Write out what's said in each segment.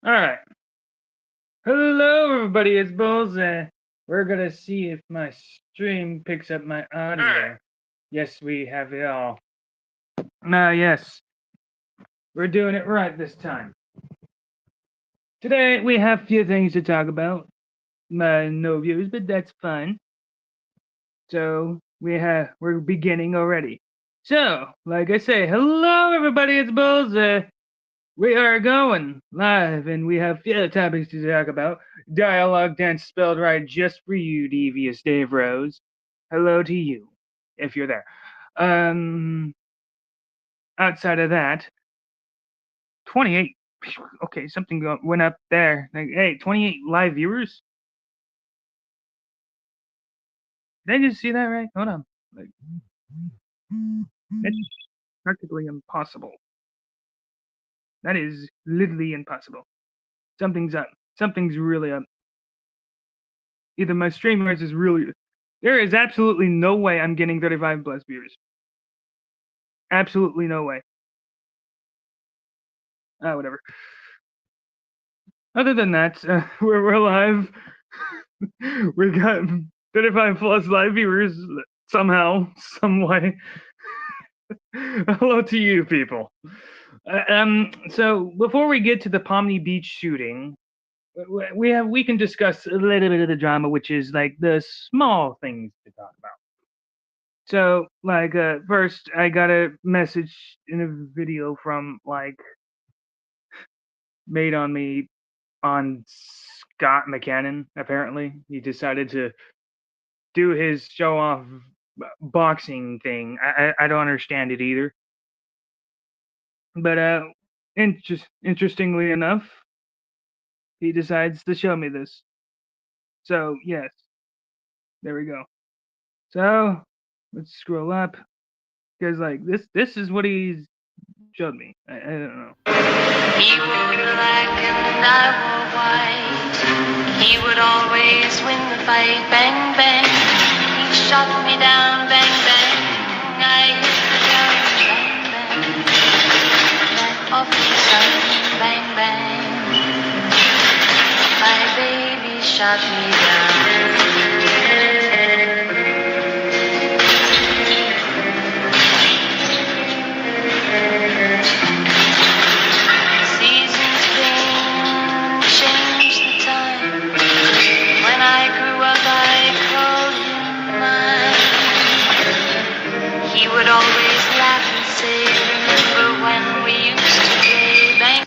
All right. Hello, everybody. It's Bullzie. We're gonna see if my stream picks up my audio. Yes, we have it all. Yes, we're doing it right this time. Today we have a few things to talk about. No views, but that's fun. So we're beginning already. So, like I say, hello, everybody. It's Bullzie. We are going live, and we have few topics to talk about. Dialogue dance spelled right just for you, devious Dave Rose. Hello to you, if you're there. Outside of that, 28. Okay, something went up there. Like, hey, 28 live viewers. Did I just see that right? Hold on. Like, that's practically impossible. That is literally impossible. Something's up. Something's really up. Either my streamers is really. There is absolutely no way I'm getting 35 plus viewers. Absolutely no way. Whatever. Other than that, we're live. We got 35 plus live viewers somehow, some way. Hello to you people. So before we get to the Pomni Beach shooting, we can discuss a little bit of the drama, which is like the small things to talk about. So, like, first, I got a message in a video from, like, made on me on Scott McCannon, apparently. He decided to do his show off boxing thing. I don't understand it either. But, interestingly enough, he decides to show me this. So, yes, there we go. So, let's scroll up. Because, like, this is what he's showed me. I don't know. He wore black and I wore white. He would always win the fight. Bang, bang. He shot me down. Bang, bang. I hit the ground. Bang, bang. That awful sound. Bang, bang. My baby shot me down. He would always laugh and say, remember when we used to play bang?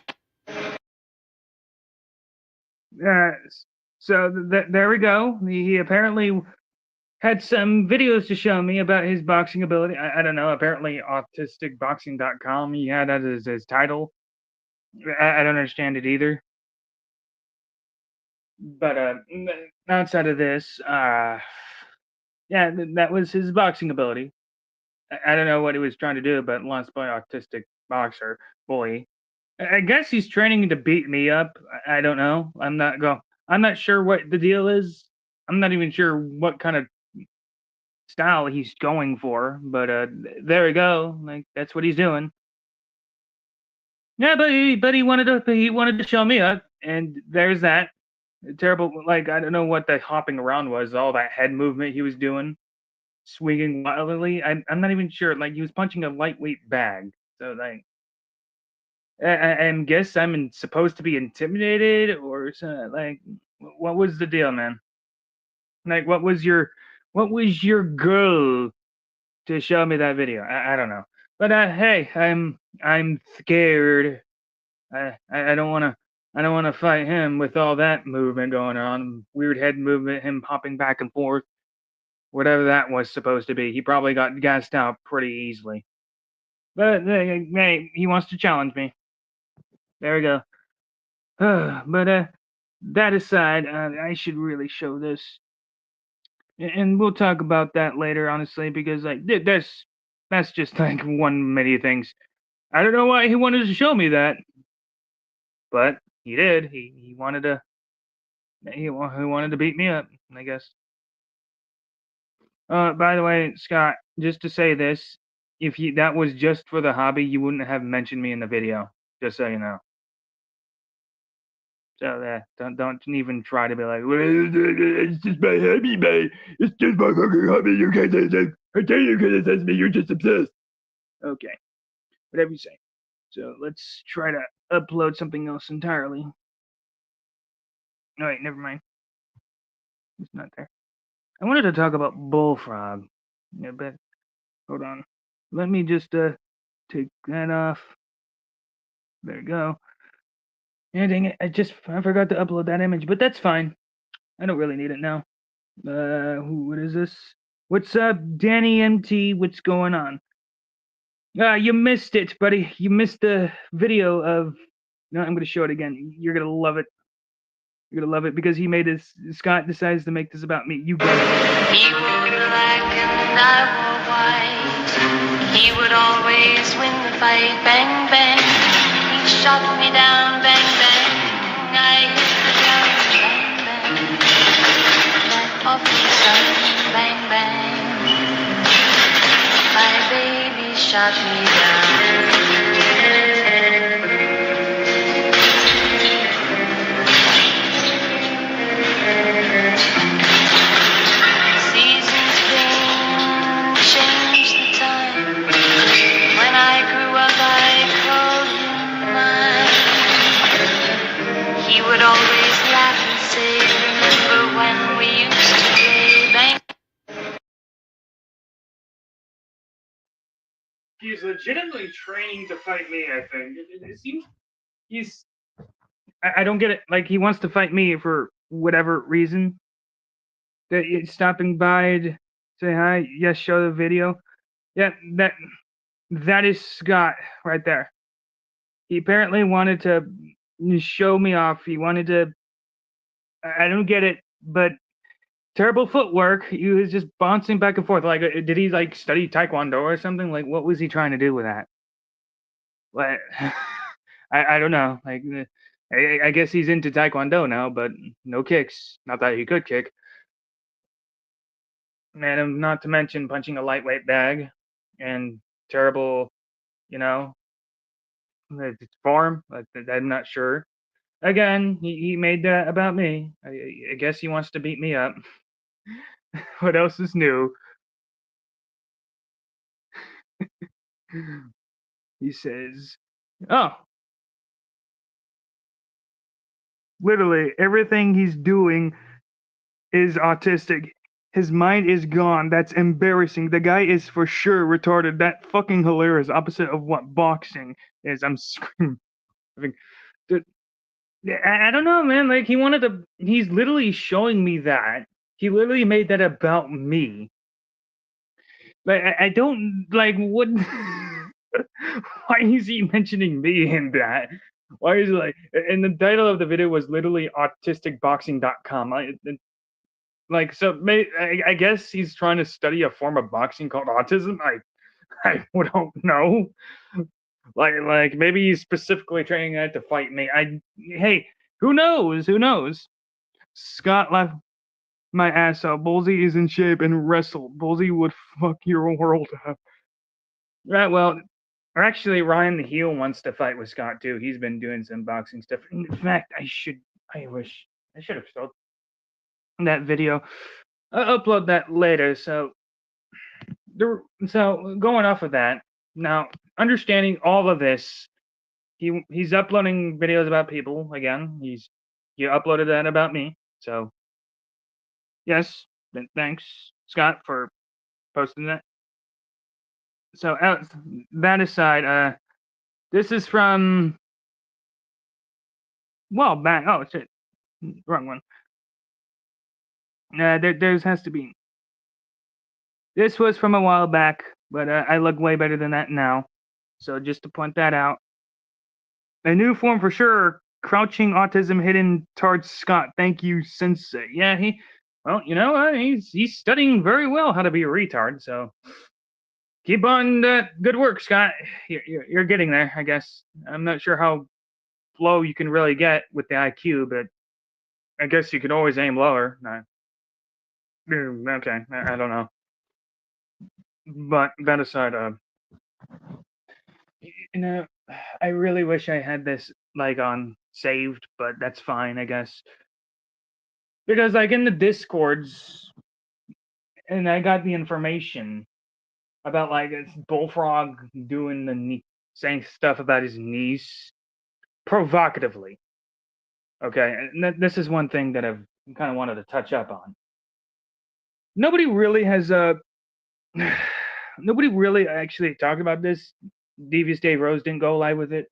So there we go. He apparently had some videos to show me about his boxing ability. I don't know. Apparently, autisticboxing.com. He had that as his title. I don't understand it either. But outside of this, yeah, that was his boxing ability. I don't know what he was trying to do, but lost by autistic boxer bully. I guess he's training to beat me up. I don't know. I'm not sure what the deal is. I'm not even sure what kind of style he's going for, but there we go. Like that's what he's doing. Yeah, but he wanted to show me up, and there's that terrible. Like I don't know what the hopping around was. All that head movement he was doing, swinging wildly. I'm not even sure. Like he was punching a lightweight bag. So like I guess I'm supposed to be intimidated or something. Like what was the deal, man? Like what was your goal to show me that video? I don't know. But hey, I'm scared. I don't wanna fight him with all that movement going on. Weird head movement, him hopping back and forth, whatever that was supposed to be. He probably got gassed out pretty easily. But hey, he wants to challenge me. There we go. But that aside, I should really show this, and we'll talk about that later, honestly, because like that's just like one many things. I don't know why he wanted to show me that, but he did. He wanted to he wanted to beat me up, I guess. By the way, Scott, just to say this, if that was just for the hobby, you wouldn't have mentioned me in the video. Just so you know. So don't even try to be like, well, it's just my hobby, mate. It's just my fucking hobby. You can't say that. I tell you, can't assess me. You're just obsessed. Okay, whatever you say. So let's try to upload something else entirely. No, wait, never mind. It's not there. I wanted to talk about Bullfrog. Yeah, but hold on. Let me just take that off. There we go. Yeah, dang it. I forgot to upload that image, but that's fine. I don't really need it now. What is this? What's up, Danny MT? What's going on? You missed it, buddy. You missed the video of. No, I'm gonna show it again. You're gonna love it. You're gonna love it because he made this. Scott decides to make this about me. You got it. He wore black and I wore white. He would always win the fight. Bang, bang. He shot me down. Bang, bang. I hit the ground. Bang, bang. That awful sound. Bang, bang. My baby shot me down. Seasons came, changed the time. When I grew up, I called him mine. He would always laugh and say, remember when we used to play bang. He's legitimately training to fight me, I think. It seems he's. I don't get it. Like, he wants to fight me for whatever reason. That he's stopping by to say hi. Yes, show the video. Yeah, that is Scott right there. He apparently wanted to show me off. He wanted to. I don't get it, but terrible footwork. He was just bouncing back and forth. Like, did he like study Taekwondo or something? Like, what was he trying to do with that? Like, I don't know. Like, I guess he's into Taekwondo now, but no kicks. Not that he could kick. And not to mention punching a lightweight bag and terrible, you know, form. I'm not sure. Again, he made that about me. I guess he wants to beat me up. What else is new? He says, oh, literally everything he's doing is autistic. His mind is gone. That's embarrassing. The guy is for sure retarded. That fucking hilarious. Opposite of what boxing is. I'm screaming. I don't know, man. Like, he wanted to. He's literally showing me that. He literally made that about me. Like, I don't like what. Why is he mentioning me in that? Why is it like? And the title of the video was literally autisticboxing.com. Like, so I guess he's trying to study a form of boxing called autism. I don't know. Like maybe he's specifically training that to fight me. Hey, who knows? Who knows? Scott laughed my ass out. Bullzie is in shape and wrestle. Bullzie would fuck your world up. Right, well, or actually Ryan the Heel wants to fight with Scott too. He's been doing some boxing stuff. In fact, I should have sold that video. I'll upload that later. So going off of that, now understanding all of this, he's uploading videos about people again. He uploaded that about me. So yes, thanks Scott for posting that. So that aside, this is from well back. Oh shit, wrong one. There's has to be. This was from a while back, but I look way better than that now. So just to point that out. A new form for sure. Crouching autism hidden towards Scott. Thank you, Sensei. Yeah, well, you know, he's studying very well how to be a retard. So keep on good work, Scott. You're getting there, I guess. I'm not sure how low you can really get with the IQ, but I guess you could always aim lower. No. Okay, I don't know. But that aside, you know, I really wish I had this like on saved, but that's fine, I guess. Because like in the discords, and I got the information about like it's Bullfrog doing saying stuff about his niece provocatively. Okay, and this is one thing that I've kind of wanted to touch up on. Nobody really has nobody really actually talked about this. Devious Dave Rose didn't go live with it.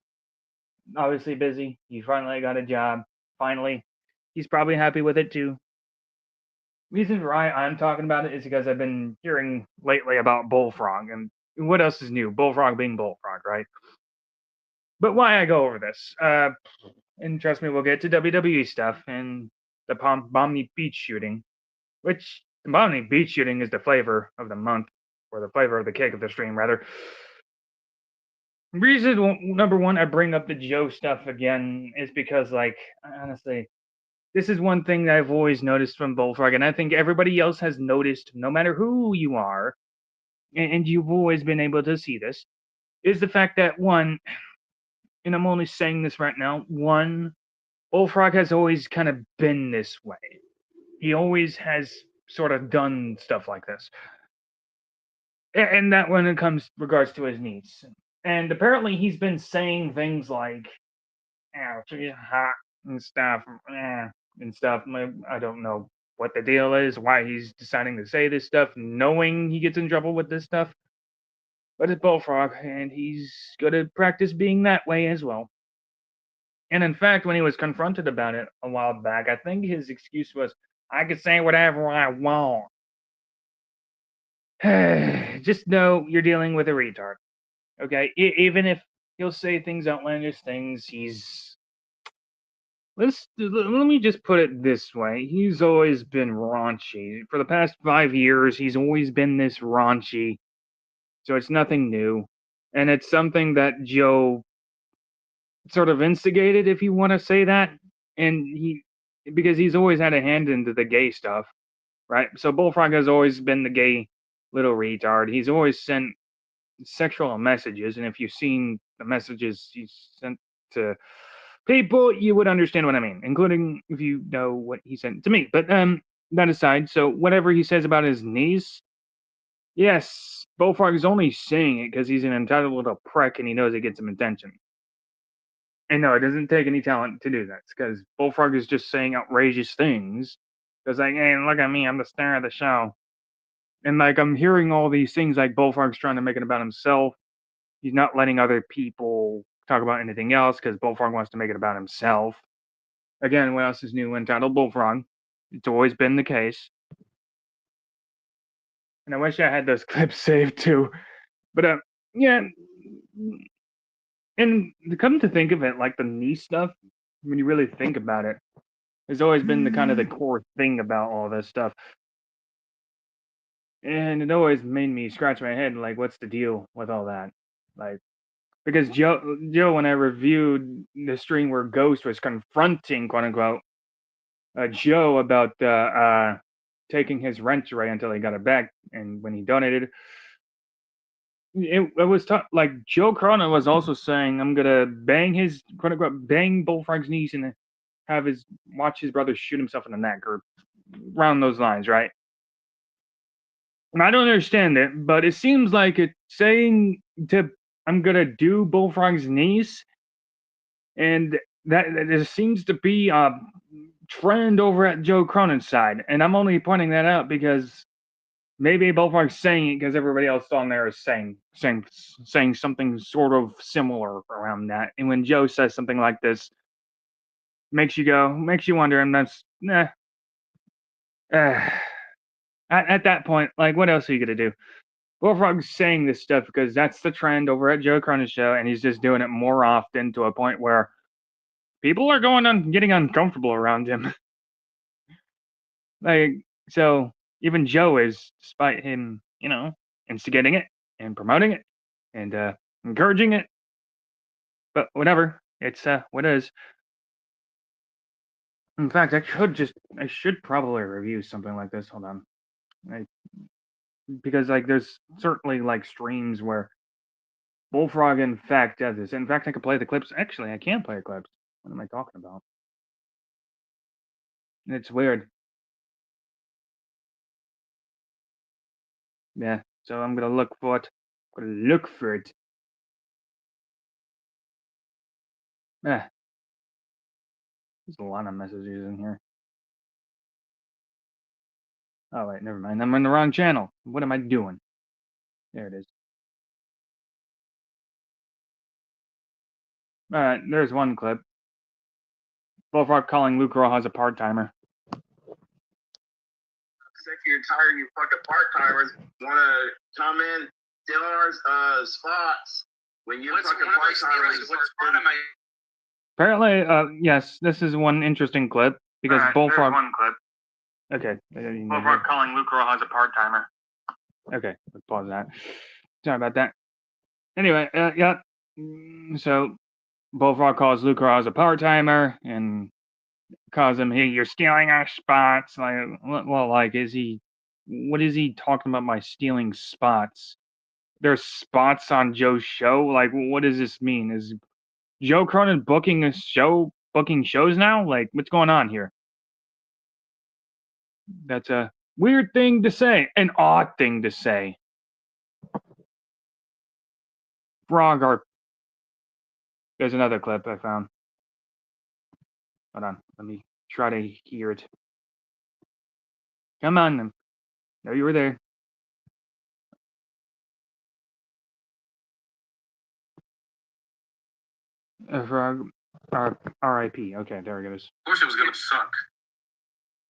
Obviously busy. He finally got a job. Finally, he's probably happy with it too. Reason why I'm talking about it is because I've been hearing lately about Bullfrog and what else is new? Bullfrog being Bullfrog, right? But why I go over this? And trust me, we'll get to WWE stuff and the Bomney Beach shooting, which the Bomney Beach shooting is the flavor of the month, or the flavor of the cake of the stream, rather. Reason number one, I bring up the Joe stuff again is because, like, honestly, this is one thing that I've always noticed from Bullfrog, and I think everybody else has noticed, no matter who you are, and you've always been able to see this, is the fact that one, and I'm only saying this right now, one, Bullfrog has always kind of been this way. He always has sort of done stuff like this. And that when it comes regards to his niece. And apparently he's been saying things like, "Oh, she's hot," and stuff, and stuff. I don't know what the deal is, why he's deciding to say this stuff, knowing he gets in trouble with this stuff. But it's Bullfrog, and he's gonna practice being that way as well. And in fact, when he was confronted about it a while back, I think his excuse was, "I can say whatever I want." Just know you're dealing with a retard. Okay, even if he'll say things, outlandish things, let me just put it this way: he's always been raunchy for the past 5 years. He's always been this raunchy, so it's nothing new, and it's something that Joe sort of instigated, if you want to say that, and because he's always had a hand into the gay stuff, right? So Bullfrog has always been the gay little retard. He's always sent sexual messages, and if you've seen the messages he's sent to people, you would understand what I mean, including if you know what he sent to me. But that aside, so whatever he says about his niece, yes, Bullfrog is only saying it because he's an entitled little prick and he knows it gets him attention. And no, it doesn't take any talent to do that, because Bullfrog is just saying outrageous things. Because like, hey, look at me, I'm the star of the show. And like I'm hearing all these things like Bullfrog's trying to make it about himself. He's not letting other people talk about anything else because Bullfrog wants to make it about himself. Again, what else is new? Entitled Bullfrog. It's always been the case. And I wish I had those clips saved too. But yeah. And to come to think of it, like the knee stuff, when you really think about it, has always been the kind of the core thing about all this stuff. And it always made me scratch my head, like, what's the deal with all that? Like, because Joe, when I reviewed the stream where Ghost was confronting, quote unquote, Joe about taking his rent away until he got it back, and when he donated, it was tough. Like Joe Corona was also saying, "I'm gonna bang his quote unquote bang Bullfrog's knees and have his watch his brother shoot himself in the neck," or around those lines, right? And I don't understand it, but it seems like it's saying to I'm gonna do Bullfrog's niece, and that there seems to be a trend over at Joe Cronin's side, and I'm only pointing that out because maybe Bullfrog's saying it because everybody else on there is saying something sort of similar around that, and when Joe says something like this, makes you wonder, and that's at that point, like, what else are you gonna do? Bullfrog's saying this stuff because that's the trend over at Joe Cronin's show, and he's just doing it more often to a point where people are getting uncomfortable around him. Like, so even Joe is, despite him, instigating it and promoting it and encouraging it. But whatever, it's what it is. In fact, I should probably review something like this. Hold on, because like there's certainly like streams where Bullfrog, in fact, does this. In fact, I can play the clips. Actually, I can play clips. What am I talking about? It's weird. Yeah, so I'm gonna look for it. Ah, there's a lot of messages in here. Oh, wait, never mind. I'm on the wrong channel. What am I doing? There it is. Alright, there's one clip. Bullfrog calling Luke Rojas a part-timer. Sick of your tired, you fucking part-timers wanna come in, steal our spots when you're fucking part-timers. Apparently, yes, this is one interesting clip because Bullfrog. One clip. Okay. Bullfrog calling Luke Rojas a part-timer. Okay, let's pause that. Sorry about that. Anyway, yeah. So Bullfrog calls Luke Rojas a part-timer and calls him, "Hey, you're stealing our spots." Like, well, like, what is he talking about? My stealing spots? There's spots on Joe's show. Like, what does this mean? Is Joe Cronin booking shows now? Like, what's going on here? That's a weird thing to say, an odd thing to say. There's another clip I found. Hold on, let me try to hear it. Come on, no, you were there. Frog, R.I.P. Okay, there it goes. Of course it was gonna suck.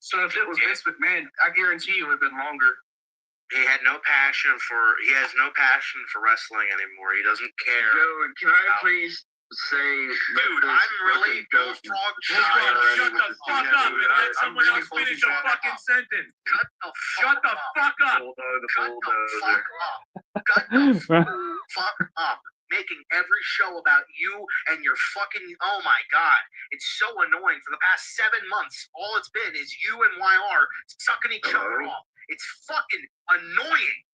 So if it was Vince McMahon, I guarantee you it would have been longer. He has no passion for wrestling anymore. He doesn't care. Dude, can I please say, dude, I'm really Bullfrog. Shut the fuck up and let someone else finish a fucking sentence. Shut the fuck up. Shut the fuck up. Making every show about you and your fucking, oh my god, it's so annoying. For the past 7 months, all it's been is you and YR sucking each other off. It's fucking annoying.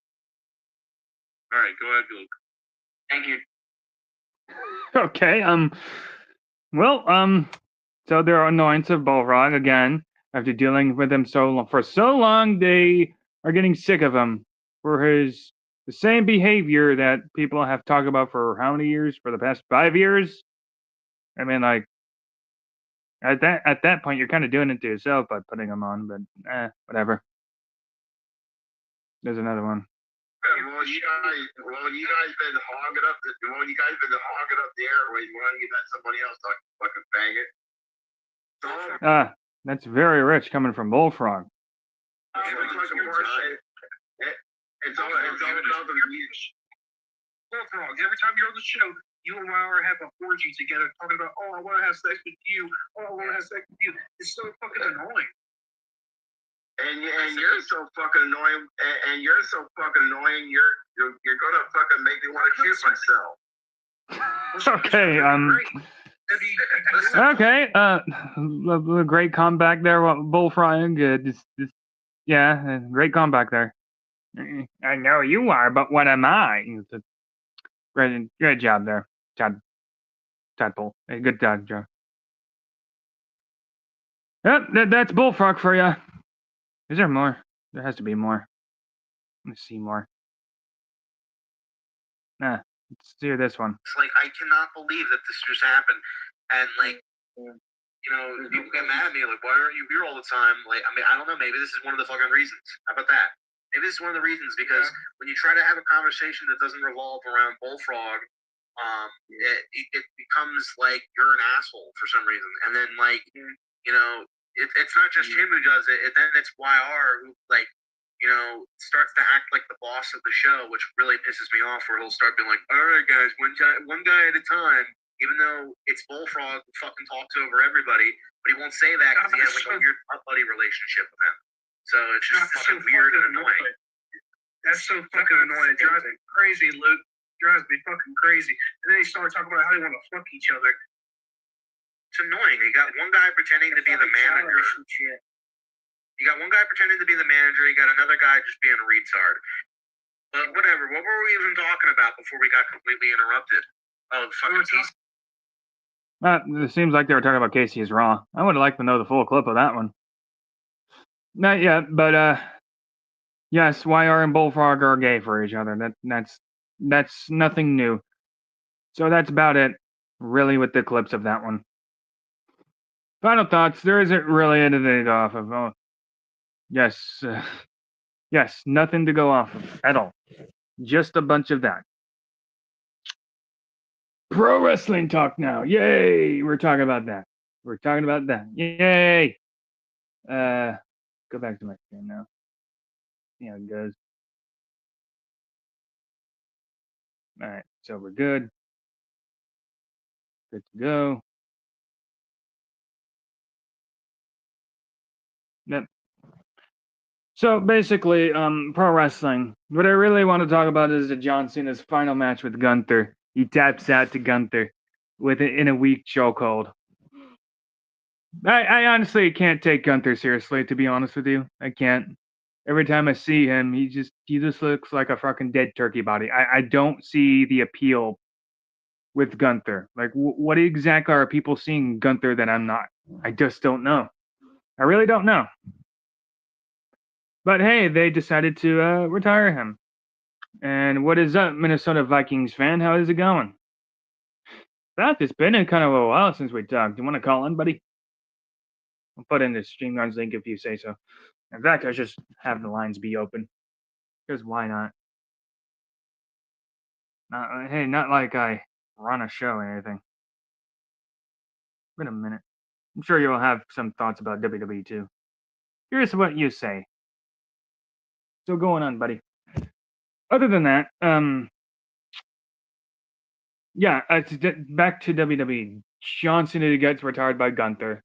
All right, go ahead, Luke. Thank you. Okay, so they're annoyance of Bullfrog again. After dealing with him for so long, they are getting sick of him for the same behavior that people have talked about for how many years? For the past 5 years? I mean, like, at that point, you're kind of doing it to yourself by putting him on, but whatever. There's another one. Well, you guys been hogging up the airways. Why don't you let somebody else talk, fucking faggot? That's very rich coming from Bullfrog. It's all about the music. Bullfrog, every time you're on the show, you and Lauer have an orgy together talking about, oh, I want to have sex with you. Oh, I want to have sex with you. It's so fucking annoying. And you're so fucking annoying. And you're so fucking annoying. You're gonna fucking make me want to shoot myself. Okay. Okay. Great comeback there, Bullfrog. Great comeback there. I know you are, but what am I? Great job there, Tadpole. Hey, good job, Joe. Yep, that's Bullfrog for you. Is there more? There has to be more. Let's see more. Let's hear this one. It's like, I cannot believe that this just happened. And, like, you know, people get mad at me, like, why aren't you here all the time? Like, I mean, I don't know, maybe this is one of the fucking reasons. How about that? Maybe this is one of the reasons, because when you try to have a conversation that doesn't revolve around Bullfrog, it becomes like you're an asshole for some reason. And then, like, you know, it's not just him who does it. Then it's YR who, like, you know, starts to act like the boss of the show, which really pisses me off, where he'll start being like, all right, guys, one guy at a time, even though it's Bullfrog who fucking talks over everybody, but he won't say that because he has, like, a weird buddy relationship with him. So it's just so weird and annoying. That's so fucking annoying. It drives me crazy, Luke. It drives me fucking crazy. And then he started talking about how they want to fuck each other. It's annoying. You got one guy pretending to be the manager. You got one guy pretending to be the manager. You got another guy just being a retard. But whatever. whatever. What were we even talking about before we got completely interrupted? Oh, fucking Casey. It seems like they were talking about Casey's Raw. I would like to know the full clip of that one. Not yet, but yes, YR and Bullfrog are gay for each other. That's nothing new. So that's about it, really, with the clips of that one. Final thoughts. There isn't really anything to go off of. Oh, yes, yes, nothing to go off of at all. Just a bunch of that. Pro wrestling talk now. Yay! We're talking about that. We're talking about that. Yay! Go back to my screen now. See how it goes. All right, so we're good. Good to go. Yep. So basically, pro wrestling. What I really want to talk about is the John Cena's final match with Gunther. He taps out to Gunther with it in a weak chokehold. I honestly can't take Gunther seriously, to be honest with you. I can't. Every time I see him, he just looks like a fucking dead turkey body. I don't see the appeal with Gunther. Like, what exactly are people seeing Gunther that I'm not? I just don't know. I really don't know. But hey, they decided to retire him. And what is up, Minnesota Vikings fan? How is it going? Beth, it's been kind of a while since we talked. Do you want to call in, buddy? I'll put in the StreamYard's link if you say so. In fact, I just have the lines be open. Because why not? Hey, not like I run a show or anything. Wait a minute. I'm sure you'll have some thoughts about WWE too. Curious what you say. So going on, buddy. Other than that, yeah, back to WWE. John Cena gets retired by Gunther.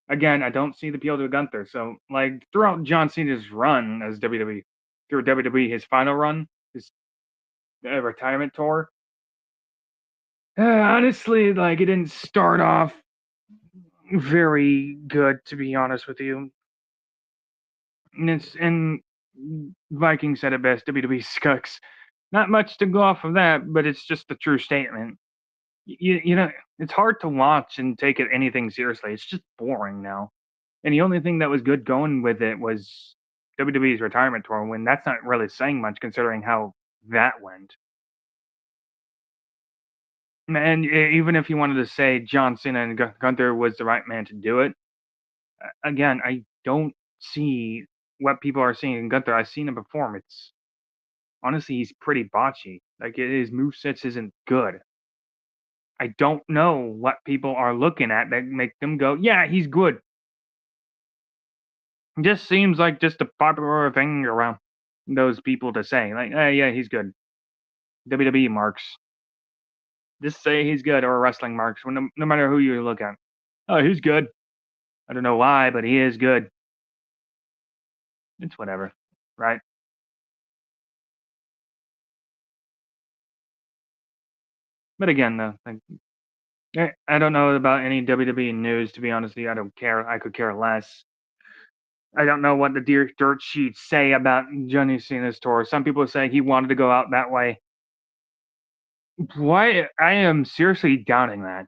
Again, I don't see the appeal to Gunther. So, like, throughout John Cena's run as WWE, through WWE, his final run, his retirement tour, honestly, like, it didn't start off very good, to be honest with you. And Vikings said it best, WWE sucks. Not much to go off of that, but it's just a true statement. You know, it's hard to watch and take it anything seriously. It's just boring now. And the only thing that was good going with it was WWE's retirement tour, when that's not really saying much considering how that went. And even if you wanted to say John Cena and Gunther was the right man to do it, again, I don't see what people are seeing in Gunther. I've seen him perform. It's honestly, he's pretty botchy. Like, his movesets isn't good. I don't know what people are looking at that make them go, yeah, he's good. It just seems like just a popular thing around those people to say. Like, yeah, he's good. WWE marks. Just say he's good, or wrestling marks, no matter who you look at. Oh, he's good. I don't know why, but he is good. It's whatever, right? But again, though, like, I don't know about any WWE news, to be honest with you. I don't care. I could care less. I don't know what the dirt sheets say about Johnny Cena's tour. Some people say he wanted to go out that way. Why? I am seriously doubting that,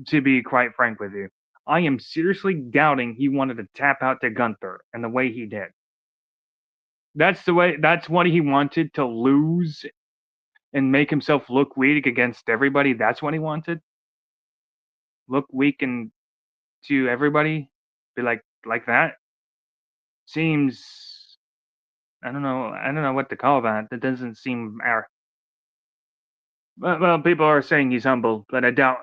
to be quite frank with you. I am seriously doubting he wanted to tap out to Gunther and the way he did. That's what he wanted, to lose and make himself look weak against everybody. That's what he wanted. Look weak and to everybody. Be like that. Seems, I don't know what to call that. That doesn't seem well, people are saying he's humble, but I doubt.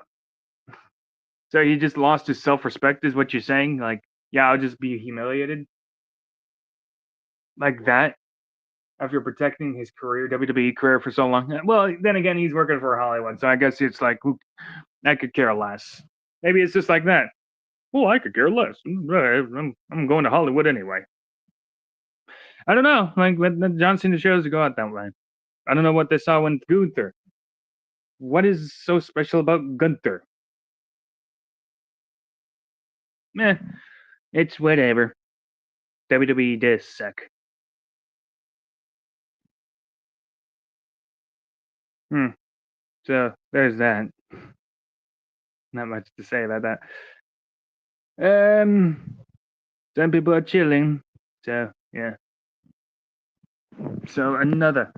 So he just lost his self-respect, is what you're saying? Like, yeah, I'll just be humiliated like that after protecting his career, WWE career, for so long. Well, then again, he's working for Hollywood, so I guess it's like, I could care less. Maybe it's just like that. Well, I could care less. I'm going to Hollywood anyway. I don't know. Like, when John Cena shows go out that way. I don't know what they saw with Gunther. What is so special about Gunther? Meh, it's whatever. WWE does suck. Hmm. So there's that. Not much to say about that. Some people are chilling. So yeah. So another.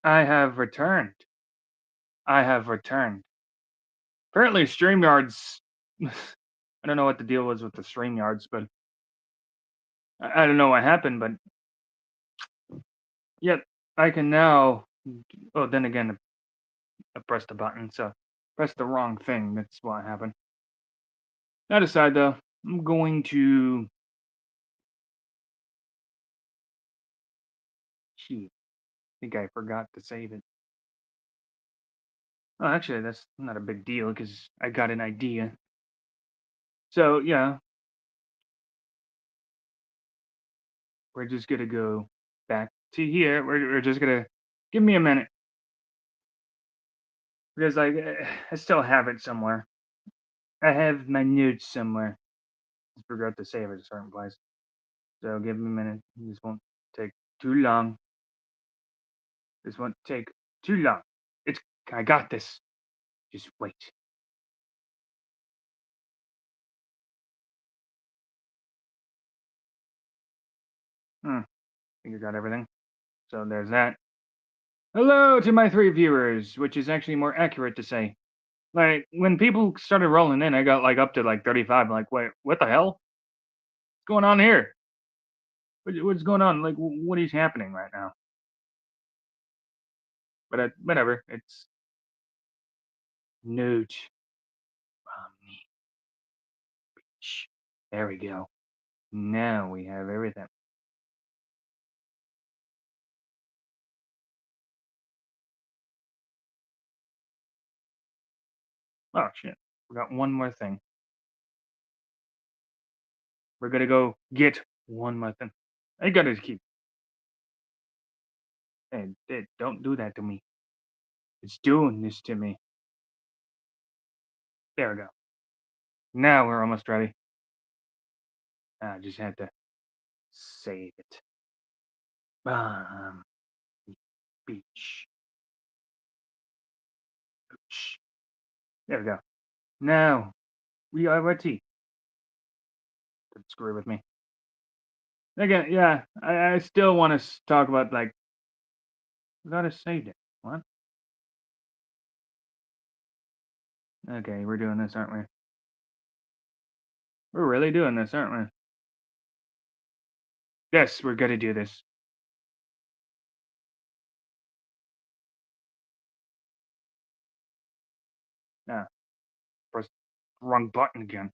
I have returned. I have returned. Apparently, StreamYards. I don't know what the deal was with the StreamYards, but I don't know what happened. But yet, I can now. Oh, then again, I pressed the button, so pressed the wrong thing. That's what happened. That aside, though, I'm going to. Gee, I think I forgot to save it. Oh, actually, that's not a big deal because I got an idea. So yeah, we're just gonna go back to here. We're just gonna give me a minute because I still have it somewhere. I have my notes somewhere. Just forgot to save it a certain place. So give me a minute. This won't take too long. This won't take too long. It's I got this. Just wait. I think I got everything. So there's that. Hello to my 3 viewers, which is actually more accurate to say. Like when people started rolling in, I got like up to like 35. I'm like, wait, what the hell? What's going on here? What's going on? Like, what is happening right now? But whatever. It's note. There we go. Now we have everything. Oh shit. We got one more thing. We're gonna go get one more thing. I gotta keep. Hey, don't do that to me. It's doing this to me. There we go. Now we're almost ready. I just had to save it. Um, beach. Beach. There we go. Now we are ready. Don't screw with me. Again, yeah, I still want to talk about like we gotta save it. What? Okay, we're doing this, aren't we? We're really doing this, aren't we? Yes, we're gonna do this. Ah, press wrong button again.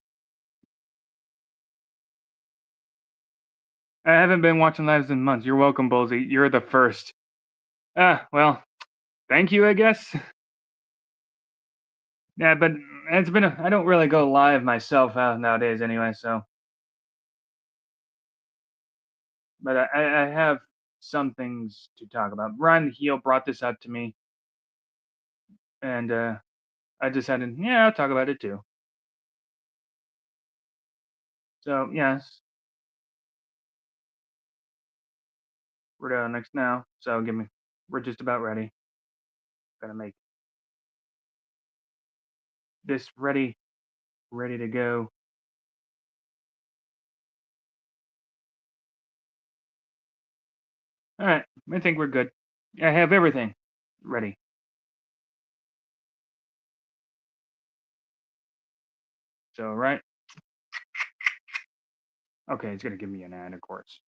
I haven't been watching lives in months. You're welcome, Bullzie. You're the first. Well, thank you, I guess. Yeah, but it's been. I don't really go live myself nowadays, anyway. So, but I have some things to talk about. Ryan Heel brought this up to me, and I decided, yeah, I'll talk about it too. So, yes, we're doing next now. So, give me. We're just about ready. Gotta make this ready to go. All right, I think we're good. I have everything ready. So, right. Okay, it's gonna give me an ad, of course.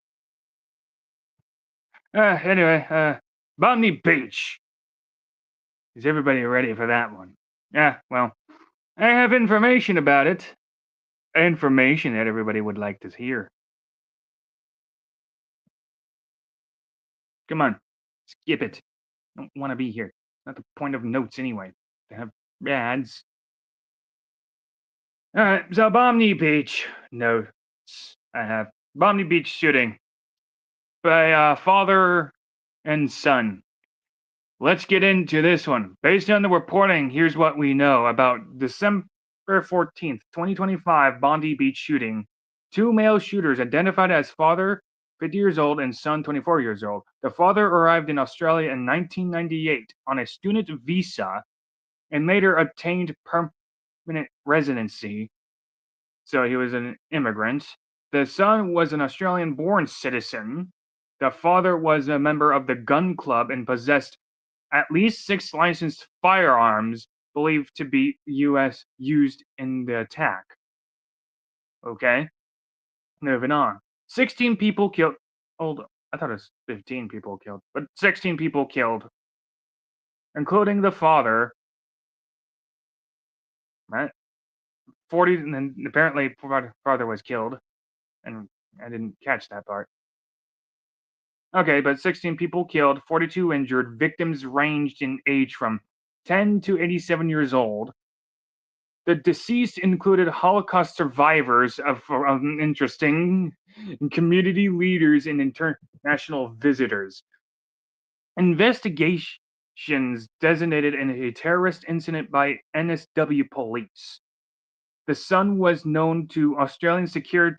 Anyway, Botany Beach. Is everybody ready for that one? Yeah, well, I have information about it. Information that everybody would like to hear. Come on, skip it. Don't want to be here. Not the point of notes anyway. To have ads. All right, so Bomney Beach notes I have. Bomney Beach shooting by father and son. Let's get into this one. Based on the reporting, here's what we know about December 14th, 2025 Bondi Beach shooting. Two male shooters identified as father, 50 years old, and son, 24 years old. The father arrived in Australia in 1998 on a student visa and later obtained permanent residency. So he was an immigrant. The son was an Australian born citizen. The father was a member of the gun club and possessed at least 6 licensed firearms believed to be US used in the attack. Okay, moving on. 16 people killed. Hold on. I thought it was 15 people killed, but 16 people killed, including the father. Right? 40, and then apparently father was killed, and I didn't catch that part. Okay, but 16 people killed, 42 injured. Victims ranged in age from 10 to 87 years old. The deceased included Holocaust survivors of interesting community leaders and international visitors. Investigations designated a terrorist incident by NSW police. The son was known to Australian Security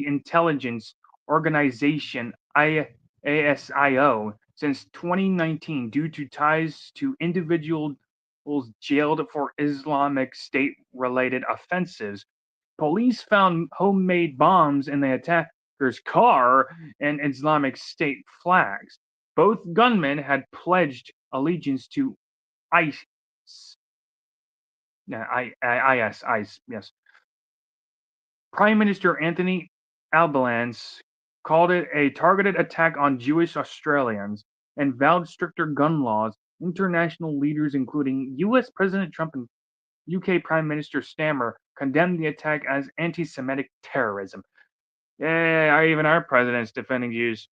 Intelligence Organization ASIO since 2019 due to ties to individuals jailed for Islamic State-related offenses. Police found homemade bombs in the attacker's car and Islamic State flags. Both gunmen had pledged allegiance to IS. IS, yes. Prime Minister Anthony Albanese called it a targeted attack on Jewish Australians and vowed stricter gun laws. International leaders, including US President Trump and UK Prime Minister Stammer, condemned the attack as anti Semitic terrorism. Yeah, even our president's defending Jews.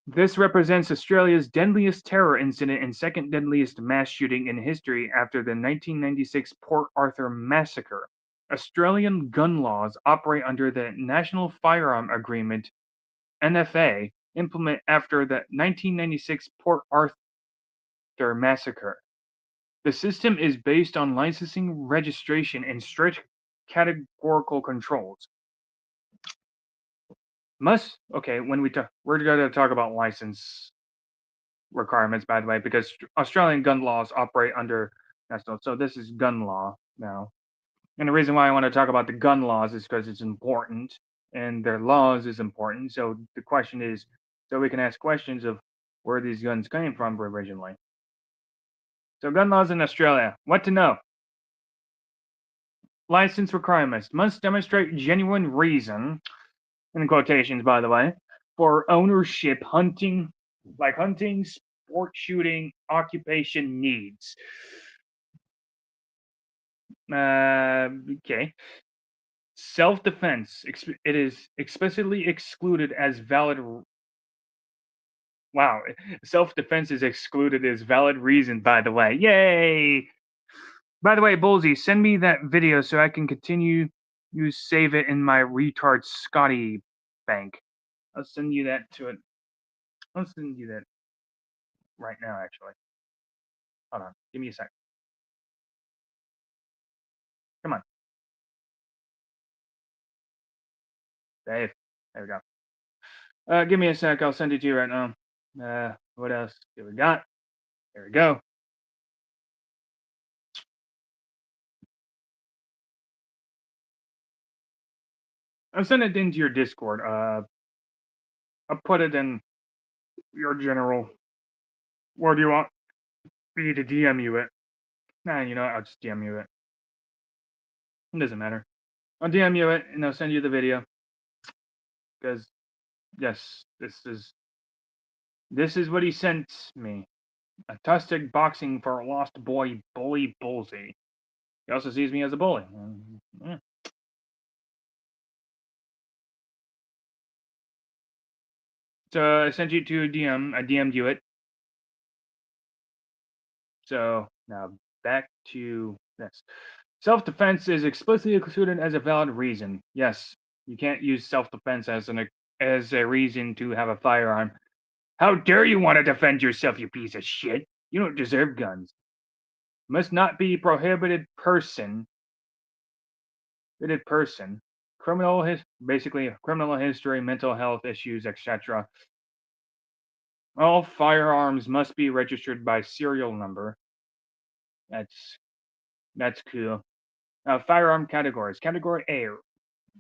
This represents Australia's deadliest terror incident and second deadliest mass shooting in history after the 1996 Port Arthur massacre. Australian gun laws operate under the National Firearm Agreement (NFA) implemented after the 1996 Port Arthur massacre. The system is based on licensing, registration, and strict categorical controls. When we're going to talk about license requirements, by the way, because Australian gun laws operate under national. So this is gun law now. And the reason why I want to talk about the gun laws is because it's important and their laws is important. So the question is, so we can ask questions of where these guns came from originally. So gun laws in Australia, what to know? License requirements must demonstrate genuine reason, in quotations by the way, for ownership, hunting, sport shooting, occupation needs. Okay. Self-defense. It is explicitly excluded as valid. Wow. Self-defense is excluded as valid reason, by the way. Yay! By the way, Bullzie, send me that video so I can continue. You save it in my retard Scotty bank. I'll send you that to it. I'll send you that right now, actually. Hold on. Give me a sec. Come on. Dave. There we go. Give me a sec. I'll send it to you right now. What else do we got? There we go. I'll send it into your Discord. I'll put it in your general. Or do you want me to DM you it? Nah, you know what? I'll just DM you it. It doesn't matter. I'll DM you it and I'll send you the video. Because yes, this is what he sent me. Autistic boxing for a lost boy, bully Bullzie. He also sees me as a bully. Yeah. So I sent you to a DM. I DM'd you it. So now back to this. Self-defense is explicitly included as a valid reason. Yes, you can't use self-defense as a reason to have a firearm. How dare you want to defend yourself, you piece of shit? You don't deserve guns. Must not be prohibited person. Prohibited person. Basically criminal history, mental health issues, etc. All firearms must be registered by serial number. That's cool. Firearm categories. Category A: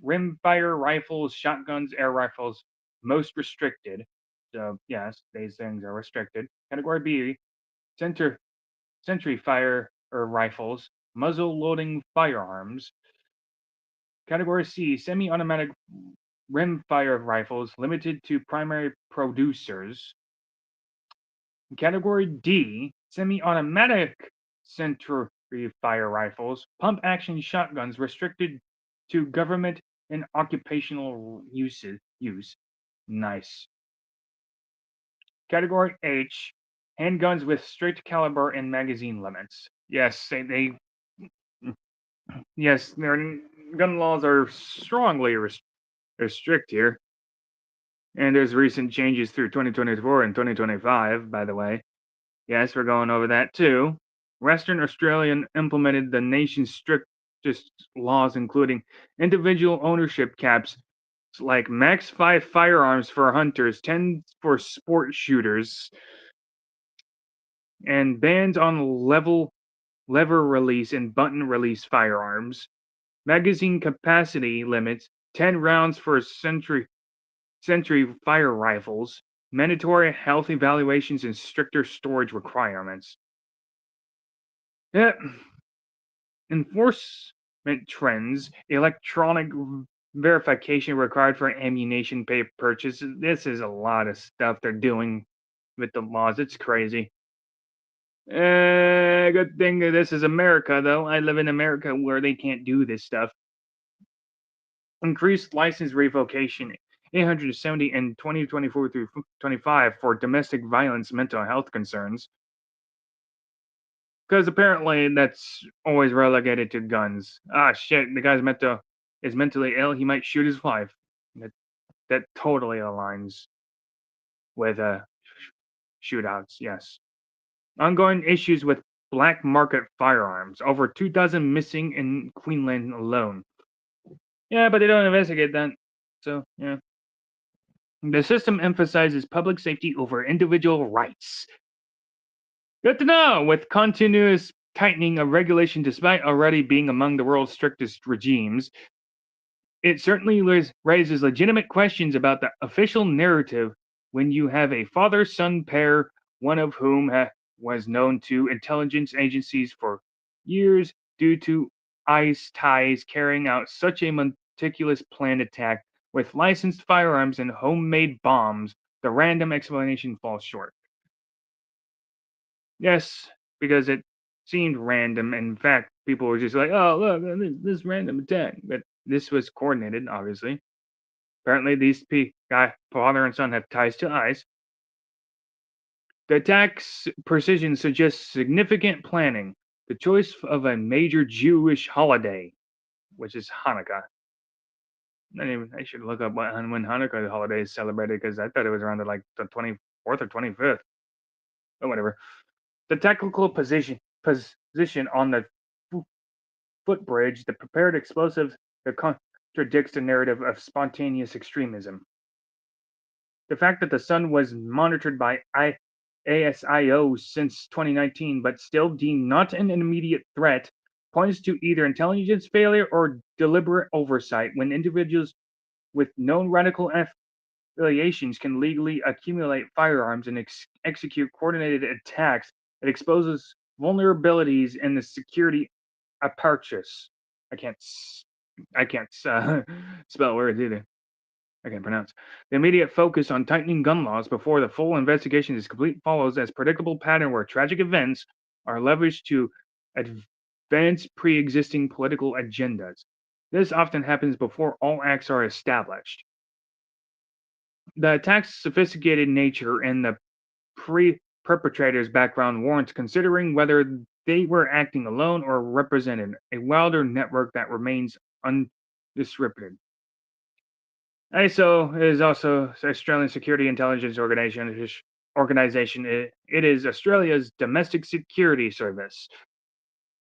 rimfire rifles, shotguns, air rifles, most restricted. So yes, these things are restricted. Category B: century fire or rifles, muzzle loading firearms. Category C: semi-automatic rimfire rifles, limited to primary producers. Category D: semi-automatic century fire rifles, pump-action shotguns, restricted to government and occupational use. Nice. Category H: handguns with strict caliber and magazine limits. Yes, yes, their gun laws are strongly restrict here. And there's recent changes through 2024 and 2025, by the way. Yes, we're going over that too. Western Australia implemented the nation's strictest laws, including individual ownership caps like max 5 firearms for hunters, 10 for sport shooters, and bans on lever release and button release firearms. Magazine capacity limits: 10 rounds for century fire rifles. Mandatory health evaluations and stricter storage requirements. Yeah. Enforcement trends: electronic verification required for ammunition purchases. This is a lot of stuff they're doing with the laws. It's crazy. Good thing that this is America, though. I live in America where they can't do this stuff. Increased license revocation: 870 in 2024 through 25 for domestic violence mental health concerns. Because apparently that's always relegated to guns. Ah, shit, the guy's is mentally ill. He might shoot his wife. That totally aligns with shootouts. Yes. Ongoing issues with black market firearms. Over 2,000 missing in Queensland alone. Yeah, but they don't investigate that. So yeah. The system emphasizes public safety over individual rights. Good to know. With continuous tightening of regulation, despite already being among the world's strictest regimes, it certainly raises legitimate questions about the official narrative when you have a father-son pair, one of whom was known to intelligence agencies for years due to ICE ties, carrying out such a meticulous planned attack with licensed firearms and homemade bombs. The random explanation falls short. Yes, because it seemed random. In fact, people were just like, "Oh, look, this random attack," but this was coordinated, obviously. Apparently, these father and son, have ties to ICE. The attack's precision suggests significant planning. The choice of a major Jewish holiday, which is Hanukkah. I should look up when Hanukkah holiday is celebrated because I thought it was around like the 24th or 25th. But whatever. The tactical position on the footbridge, the prepared explosive that contradicts the narrative of spontaneous extremism. The fact that the sun was monitored by ASIO since 2019 but still deemed not an immediate threat points to either intelligence failure or deliberate oversight when individuals with known radical affiliations can legally accumulate firearms and execute coordinated attacks. It exposes vulnerabilities in the security apparatus. I can't spell words either. I can pronounce. The immediate focus on tightening gun laws before the full investigation is complete follows as predictable pattern where tragic events are leveraged to advance pre-existing political agendas. This often happens before all acts are established. The attack's sophisticated nature and the perpetrator's background warrants considering whether they were acting alone or represented a wilder network that remains undisrupted. ISO is also Australian Security Intelligence Organization. It is Australia's domestic security service,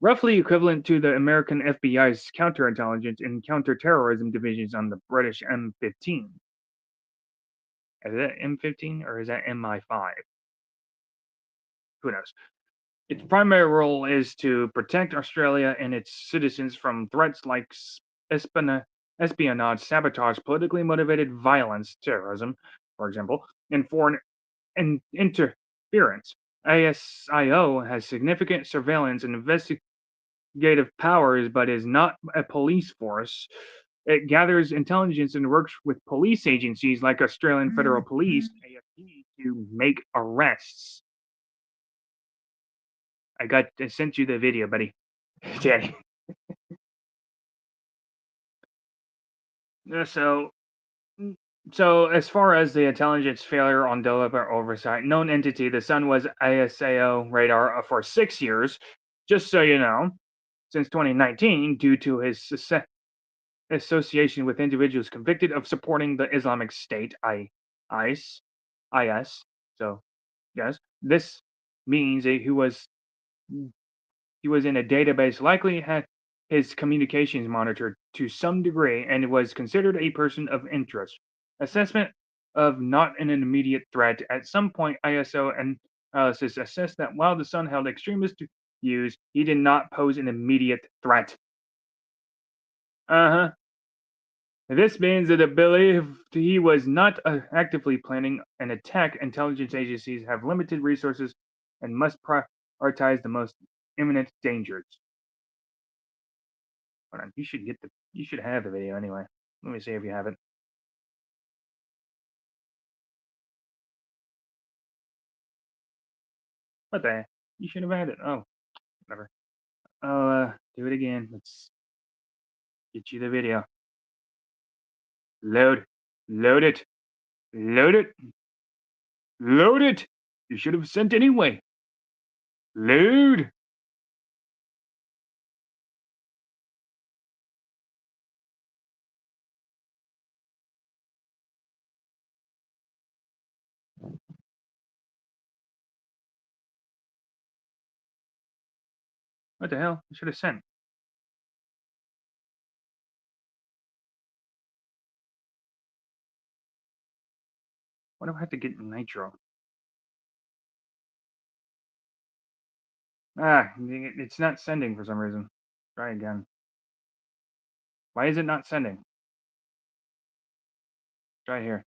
roughly equivalent to the American FBI's counterintelligence and counterterrorism divisions on the British M15. Is that M15 or is that MI5? Who knows? Its primary role is to protect Australia and its citizens from threats like espionage, sabotage, politically motivated violence, terrorism, for example, and foreign interference. ASIO has significant surveillance and investigative powers, but is not a police force. It gathers intelligence and works with police agencies like Australian Federal Police (AFP) to make arrests. I sent you the video, buddy. Daddy. So, so as far as the intelligence failure on deliberate oversight, known entity, the sun was ASAO radar for 6 years, just so you know, since 2019, due to his association with individuals convicted of supporting the Islamic State, IS, IS. So, yes, this means that he was in a database, likely had his communications monitored to some degree, and was considered a person of interest. Assessment of not an immediate threat. At some point, ISO analysis assessed that while the Sun held extremist views, he did not pose an immediate threat. Uh huh. This means that believed he was not actively planning an attack. Intelligence agencies have limited resources and must prioritize the most imminent dangers. Hold on, you should have the video anyway. Let me see if you have it. What the? You should have had it. Oh, whatever. I'll do it again. Let's get you the video. Load, load it, load it, load it. You should have sent anyway. Load. What the hell? I should have sent. Why do I have to get nitro? Ah, it's not sending for some reason. Try again. Why is it not sending? Try here.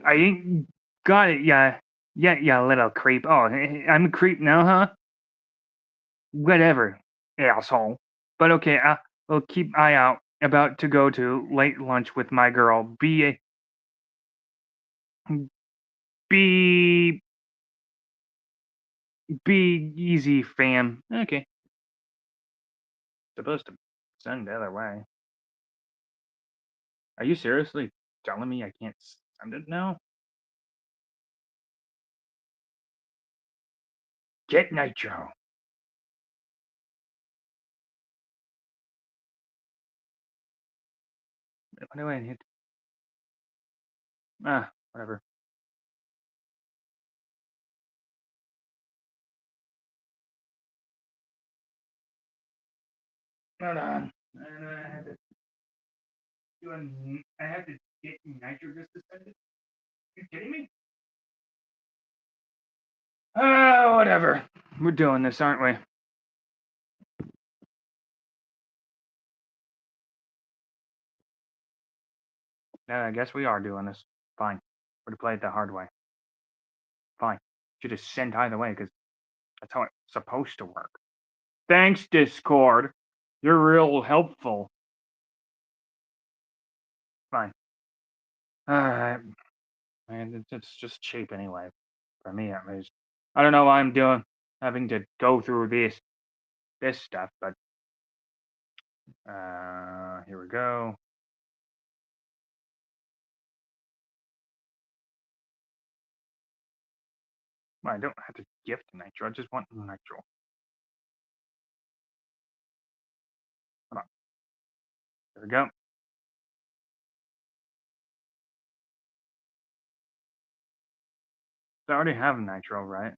I ain't got it, yeah. Yeah, yeah, little creep. Oh, I'm a creep now, huh? Whatever, asshole. But okay, I'll keep eye out. About to go to late lunch with my girl. Be be easy, fam. Okay. Supposed to send the other way. Are you seriously telling me I can't send it now? Get nitro. What do I hit? Ah, whatever. Hold on. I have to get nitro just to send it. You kidding me? Whatever. We're doing this, aren't we? Yeah, I guess we are doing this. Fine. We're to play it the hard way. Fine. Should have sent either way, because that's how it's supposed to work. Thanks, Discord. You're real helpful. Fine. Alright. Man, it's just cheap anyway. For me, at least. I don't know why I'm having to go through this stuff, but here we go. Well, I don't have to gift nitro. I just want nitro. Hold on. There we go. I already have nitro, right?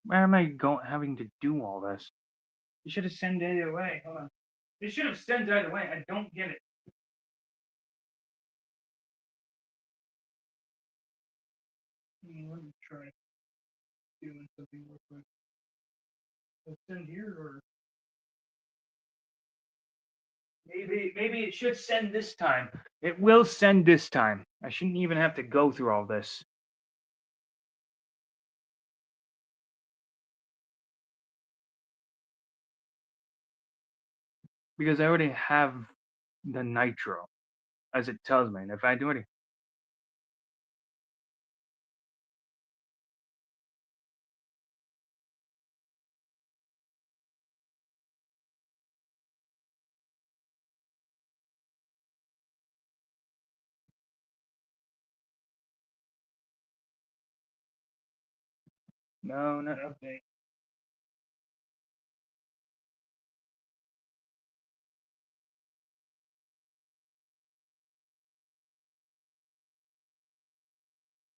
Why am I having to do all this? You should have sent it away. Hold on. You should have sent it away. I don't get it. Let me try doing something real quick. Let's send here, or maybe it should send this time. It will send this time. I shouldn't even have to go through all this. Because I already have the nitro, as it tells me. And if I do it, no, not update.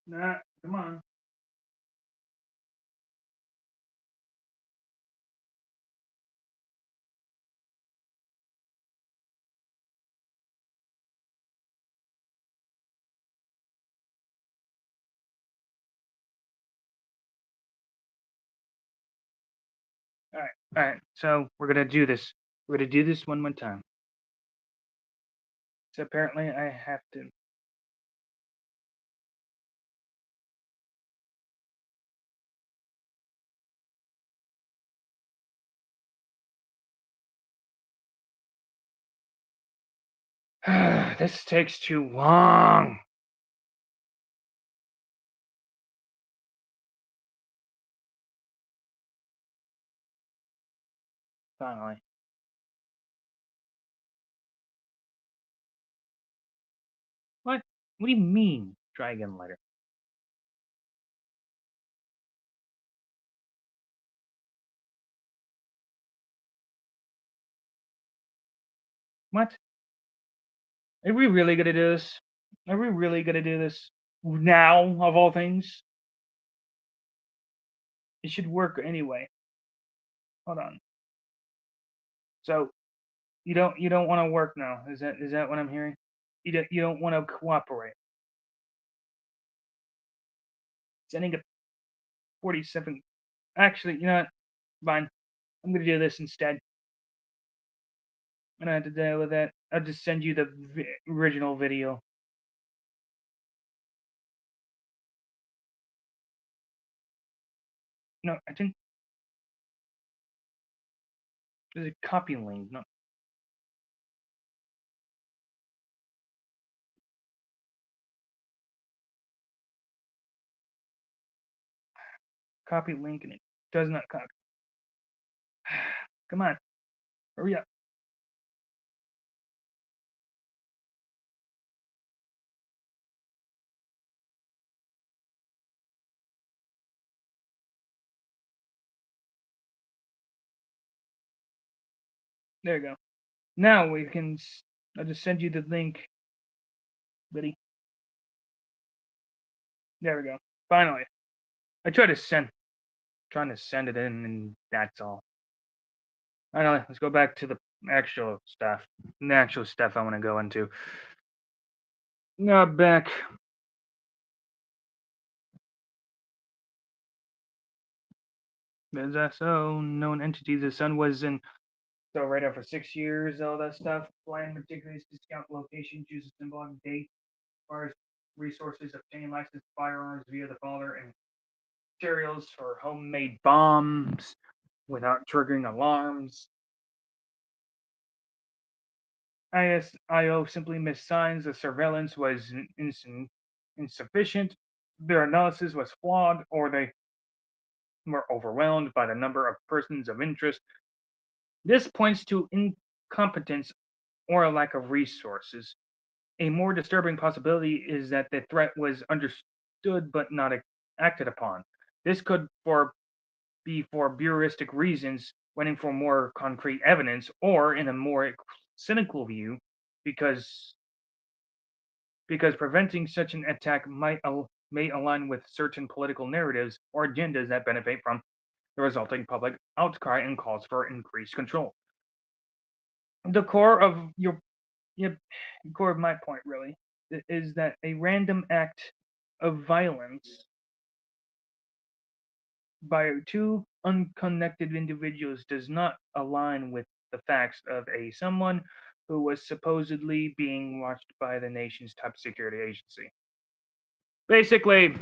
Nah, come on. All right. So we're gonna do this. We're gonna do this one more time. So apparently I have to. This takes too long. Finally. What? What do you mean? Try again later. What? Are we really gonna do this? Are we really gonna do this now? Of all things, it should work anyway. Hold on. So you don't want to work now? Is that what I'm hearing? You don't want to cooperate. Sending a 47. Actually, you know what? Fine. I'm gonna do this instead. I don't have to deal with that. I'll just send you the original video. No, I didn't. There's a copy link. No. Copy link, and it does not copy. Come on. Hurry up. There you go. Now we can. I'll just send you the link, buddy. There we go. Finally. I tried to trying to send it in, and that's all. Finally, let's go back to the actual stuff. The actual stuff I want to go into. Now back. There's also known entities. The sun was in so radar for 6 years. All that stuff. Flying meticulous to scout location. Choose a symbolic date. As far as resources, obtain licensed firearms via the father and materials for homemade bombs without triggering alarms. ISIO simply missed signs. The surveillance was insufficient. Their analysis was flawed, or they were overwhelmed by the number of persons of interest. This points to incompetence or a lack of resources. A more disturbing possibility is that the threat was understood but not acted upon. This could be for bureaucratic reasons, waiting for more concrete evidence, or in a more cynical view, because preventing such an attack may align with certain political narratives or agendas that benefit from the resulting public outcry and calls for increased control. The core of yep, core of my point really is that a random act of violence by two unconnected individuals does not align with the facts of a someone who was supposedly being watched by the nation's top security agency. Basically,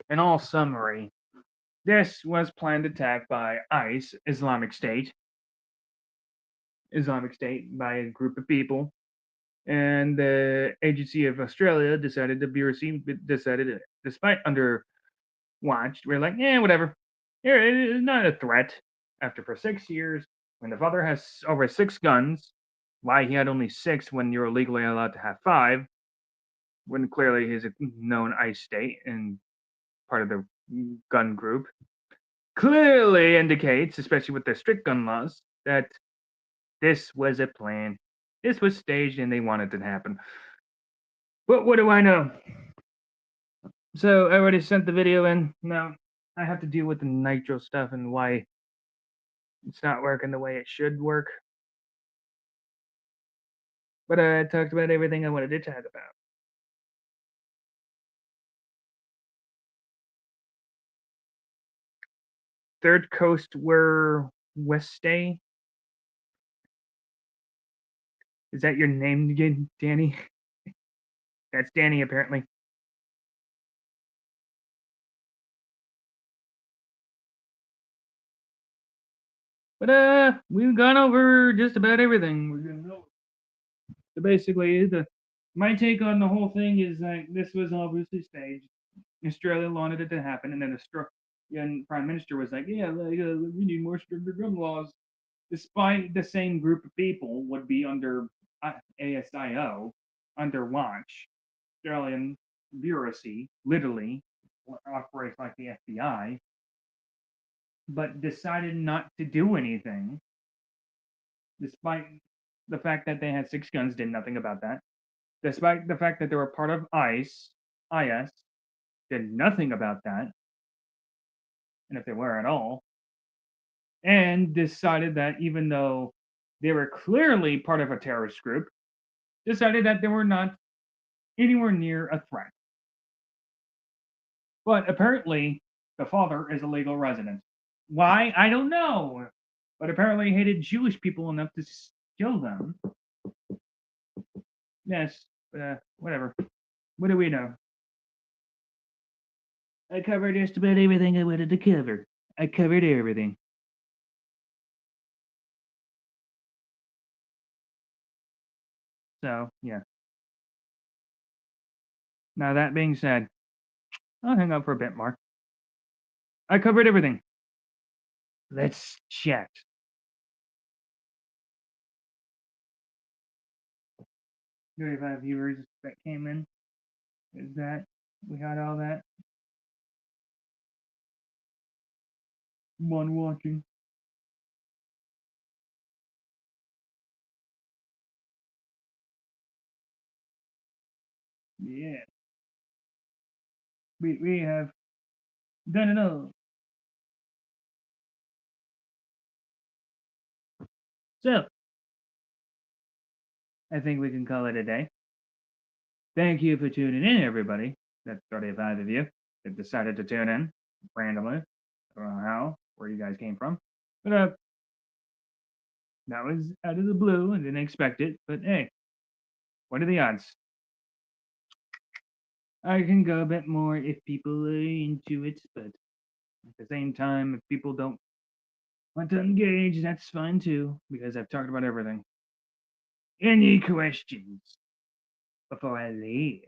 in all summary, this was planned attack by ICE, Islamic State, by a group of people, and the Agency of Australia decided the bureaucracy decided, despite under watched, we're like, yeah, whatever. Here, it is not a threat. After for 6 years, when the father has over 6 guns, why he had only 6 when you're legally allowed to have 5, when clearly he's a known ICE state and part of the gun group, clearly indicates, especially with their strict gun laws, that this was a plan. This was staged and they wanted it to happen. But what do I know? So I already sent the video in. Now I have to deal with the nitro stuff and why it's not working the way it should work. But I talked about everything I wanted to talk about. Third Coast were Westay. Is that your name again, Danny? That's Danny, apparently. But we've gone over just about everything. We're gonna know. So basically, my take on the whole thing is that this was obviously staged. Australia wanted it to happen, and then the Prime Minister was like, "Yeah, we need more stricter gun laws." Despite the same group of people would be under ASIO, under watch, Australian bureaucracy, literally operates like the FBI, but decided not to do anything, despite the fact that they had 6 guns, did nothing about that. Despite the fact that they were part of IS, did nothing about that, and if they were at all, and decided that even though they were clearly part of a terrorist group, decided that they were not anywhere near a threat. But apparently, the father is a legal resident. Why? I don't know. But apparently, he hated Jewish people enough to kill them. Yes, whatever. What do we know? I covered just about everything I wanted to cover. I covered everything. So, yeah. Now, that being said, I'll hang up for a bit more. I covered everything. Let's chat. 35 viewers that came in. Is that? We had all that. One watching. Yeah. We have done it all. So, I think we can call it a day. Thank you for tuning in, everybody. That's 35 of you that decided to tune in randomly. I don't know how, where you guys came from. But that was out of the blue. I didn't expect it. But hey, what are the odds? I can go a bit more if people are into it, but at the same time, if people don't want to engage, that's fine too, because I've talked about everything. Any questions before I leave?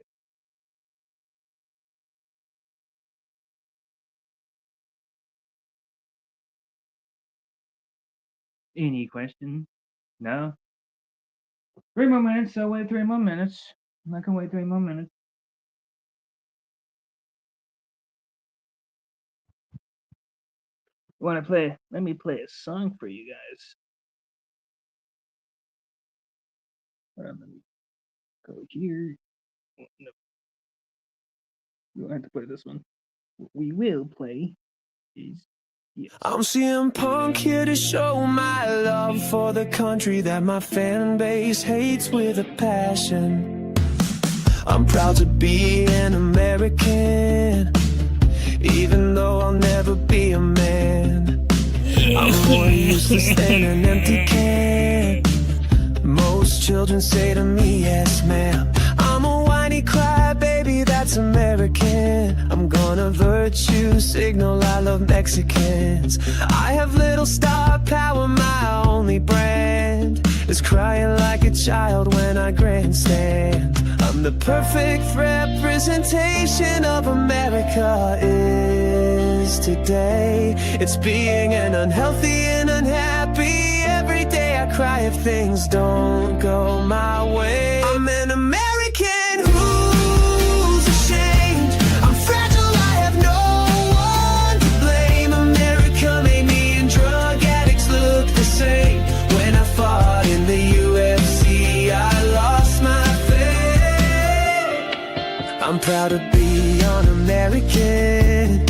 Any questions? No? 3 more minutes. I'll wait 3 more minutes. I can wait 3 more minutes. Want to play? Let me play a song for you guys. Let me go here. No, you don't have to play this one. What we will play is yes. I'm CM Punk here to show my love for the country that my fan base hates with a passion. I'm proud to be an American, even though I'll never be a man. I'm more useless than an empty can. Most children say to me, yes ma'am. I'm a whiny crybaby that's American. I'm gonna virtue signal I love Mexicans. I have little star power, my only brand is crying like a child when I grandstand. I'm the perfect representation of America is today. It's being an unhealthy and unhappy. Every day I cry if things don't go my way. I'm an American who's ashamed. I'm fragile, I have no one to blame. America made me and drug addicts look the same. When I fought in the UFC, I lost my faith. I'm proud to be an American.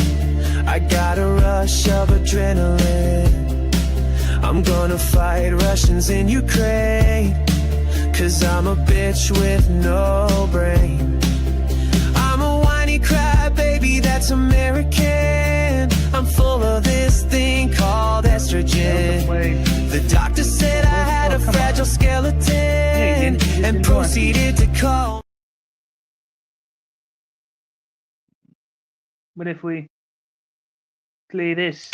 I got a rush of adrenaline. I'm gonna fight Russians in Ukraine, 'cause I'm a bitch with no brain. I'm a whiny crybaby that's American. I'm full of this thing called estrogen. The doctor said I had a fragile skeleton and proceeded to call. What if we play this?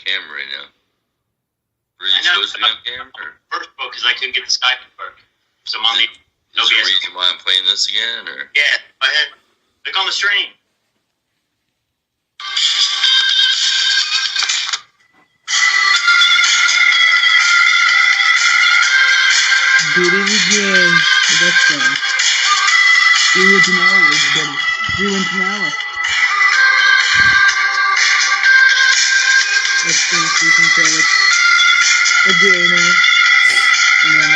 Camera right now. Were you supposed to be on camera? Or? First book because I couldn't get the Skype to work. So mommy, Is there a reason why I'm playing this again, or? Yeah, go ahead. Click on the stream. Did it again. That's fun. Do it tomorrow, everybody. Do it tomorrow. I think you can call it a day now. And then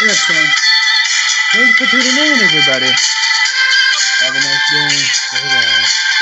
that's fine. Thanks for tuning in, everybody. Have a nice day. Bye-bye.